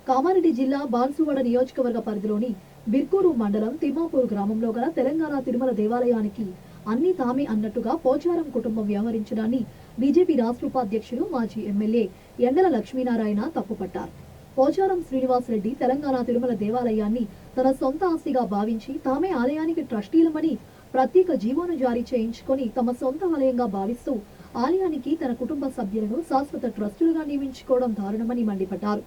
కామారెడ్డి జిల్లా బాన్సువాడ నియోజకవర్గ పరిధిలోని బిర్కూరు మండలం తిమ్మాపూర్ గ్రామంలో గల తెలంగాణ తిరుమల దేవాలయానికి అన్ని తామే అన్నట్టుగా పోచారం కుటుంబం వ్యవహరించడాన్ని బీజేపీ రాష్ట్ర ఉపాధ్యక్షులు మాజీ ఎమ్మెల్యే ఎండల లక్ష్మీనారాయణ తప్పుపట్టారు. పోచారం శ్రీనివాసరెడ్డి తెలంగాణ తిరుమల దేవాలయాన్ని తన సొంత ఆస్తిగా భావించి తామే ఆలయానికి ట్రస్టీలమని ప్రత్యేక జీవోను జారీ చేయించుకొని తమ సొంత ఆలయంగా భావిస్తూ ఆలయానికి తన కుటుంబ సభ్యులను శాశ్వత ట్రస్టులుగా నియమించుకోవడం దారుణమని మండిపడ్డారు.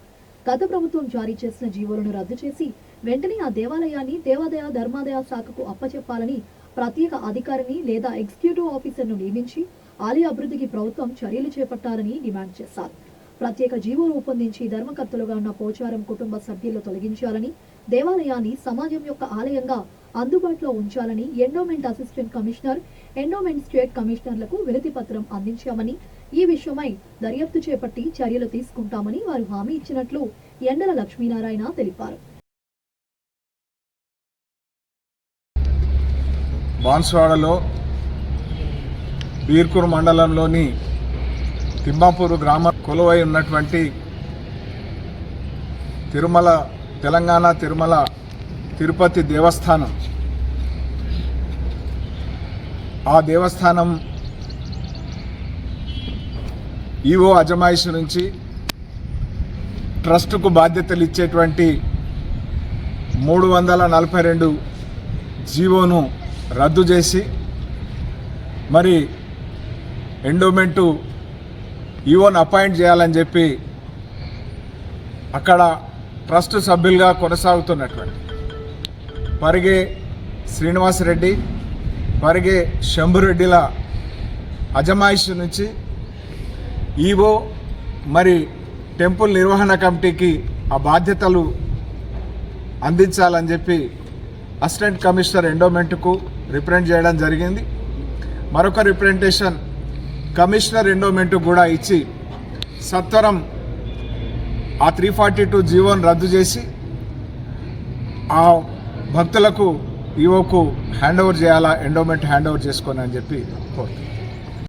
గత ప్రభుత్వం జారీ చేసిన జీవోలను రద్దు చేసి వెంటనే ఆ దేవాలయాన్ని దేవాదాయ ధర్మాదాయ శాఖకు అప్పచెప్పాలని ప్రత్యేక అధికారిని లేదా ఎగ్జిక్యూటివ్ ఆఫీసర్ను నియమించి ఆలయ అభివృద్ధికి ప్రభుత్వం చర్యలు చేపట్టాలని డిమాండ్ చేశారు. ప్రత్యేక జీవో రూపొందించి ధర్మకర్తలుగా ఉన్న పోచారం కుటుంబ సభ్యులు తొలగించాలని, దేవాలయాన్ని సమాజం యొక్క ఆలయంగా అందుబాటులో ఉంచాలని endowment assistant commissioner, endowment state కమిషనర్లకు వినతి పత్రం అందించామని, ఈ విషయమై దర్యాప్తు చేపట్టి చర్యలు తీసుకుంటామని వారు హామీ ఇచ్చినట్లు ఎండల లక్ష్మీనారాయణ తెలిపారు. బాన్సువాడలో బీర్కూరు మండలంలోని తిమ్మాపూరు గ్రామ కొలువై ఉన్నటువంటి తెలంగాణ తిరుమల తిరుపతి దేవస్థానం, ఆ దేవస్థానం ఈవో అజమాయిషి నుంచి ట్రస్టుకు బాధ్యతలు ఇచ్చేటువంటి 342 జీవోను రద్దు చేసి మరి ఎండోమెంటు ఈవోను అపాయింట్ చేయాలని చెప్పి అక్కడ ట్రస్ట్ సభ్యులుగా కొనసాగుతున్నటువంటి పరిగే శ్రీనివాసరెడ్డి, పరిగే శంభురెడ్డిల అజమాయిషి నుంచి ఈవో మరి టెంపుల్ నిర్వహణ కమిటీకి ఆ బాధ్యతలు అందించాలని చెప్పి అసిస్టెంట్ కమిషనర్ ఎండోమెంట్కు రిప్రజెంట్ చేయడం జరిగింది. మరొక రిప్రజెంటేషన్ కమిషనర్ ఎండోమెంట్కు కూడా ఇచ్చి సత్వరం ఆ 342 జీవోను రద్దు చేసి ఆ భక్తులకు ఈవోకు హ్యాండ్ ఓవర్ చేయాలా, ఎండోమెంట్ హ్యాండ్ ఓవర్ చేసుకోని అని చెప్పి కోరుతున్నాను.